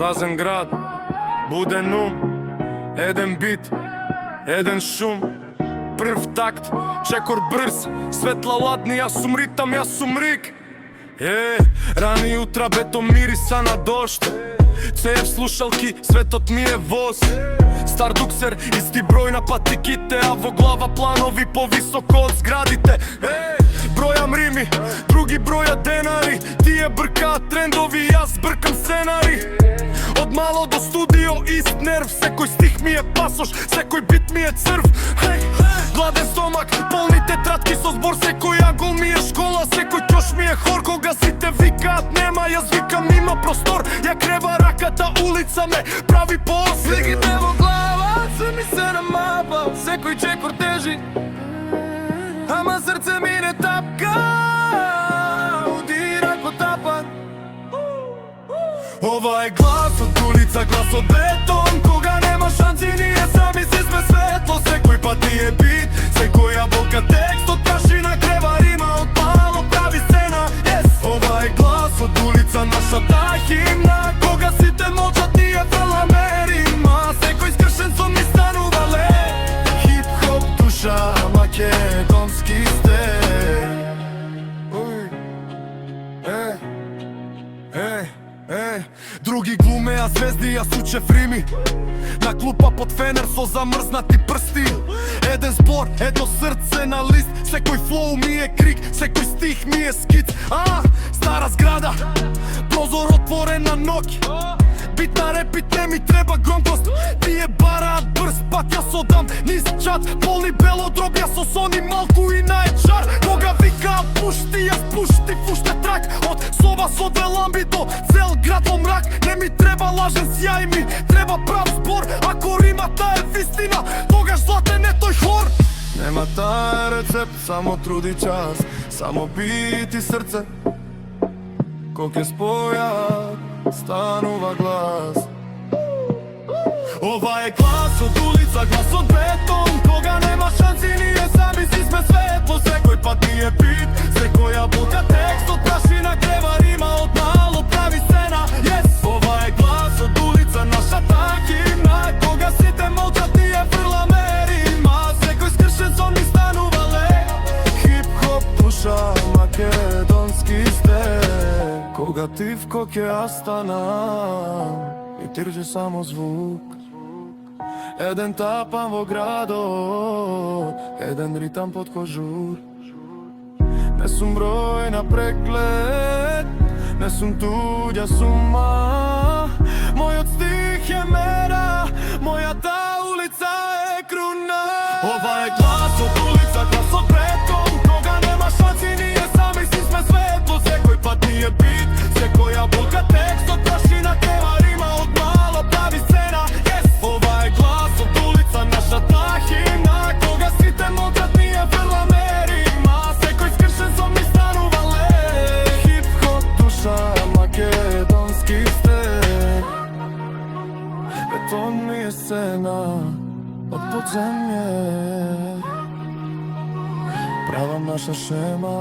Празен град, буден ум, еден бит, еден шум. Прв такт, чекор брз, светла ладни, јас сум ритам, јас сум рик. Рани утра бетон мириса на дошт, цеев слушалки, светот ми е воз. Стар дуксер, исти број на патиките, а во глава планови повисоко од зградите. Бројам рими, други броја денари, тие бркаат трендови, јас бркам сценари. Од мало до студио, ист нерв, секој стих ми е пасош, секој бит ми е црв. Гладен стомак, полни тетратки со збор, секој агол ми е школа, секој ќош ми е хор. Кога сите викаат нема, јас викам има простор. Ја крева раката, улица ме прави поос. Сликите во глава, се ми се намапа, секој чекор тежи, ама срце ми не тапка, удира ко тапан. Ова е глас од улица, глас од бетон. Кога нема шанси, ние сами си сме светло. Секој пат ни е бит, секоја болка текст. Од прашина крева рима, од мало прави сцена. Ова е глас од улица, нашата химна. Кога сите молчат, ние фрламе рима. Секој скршен сон ми станува леп. Хип-хоп душа, македонски степ. Други глумеа звезди, јас учев рими на клупа под фенер со замрзнати прсти. Еден збор, едно срце на лист, секој флоу ми е крик, секој стих ми е скиц. Стара зграда, прозор отворен на ноќ, бит на репит не ми треба громкост. Тие бараат брз пат, јас одам низ чат, полни бело дроб, јас со сони малку и најчар. Кога викаат пушти, јас пушти фуште трак, од соба со две ламби до цел град во мрак. Не ми треба лажен сјај, ми треба прав збор. Ако римата е вистина, тогаш златен е тој хор. Нема тај рецепт, само труди час, само бит и срце. Кога ќе спојат, станува глас. Ова е глас од улица, глас од бетон. Кога нема шанси, ние сами си сме светло. Секој пат ни е бит, секоја болка текст. Од прашина крева рима, од мало прави сцена. Ова е глас од улица, нашата химна. Кога сите молчат, ние фрламе рима. Секој скршен сон ми станува леп. Хип-хоп душа, македонски степ. Кога ти в коке јас станам, и трчи само звук. Еден тапан во градот, еден ритам под кожур. Не сум број на преглед, не сум туѓа сума. Мојот стих е мера, мојата улица е круна. Ова е глас од улица, глас од бетон. Кога нема шанси, ние сами си сме светло. Секој пат ни е бит, секоја болка текст. Од прашина крева рима, од мало прави сцена. Ова е глас од улица, нашата химна. Кога сите молчат, ние фрламе рима. Секој скршен сон ми станува леп. Хип-хоп душа, македонски степ. Бетон ми е сцена од подземје. Правам наша шема.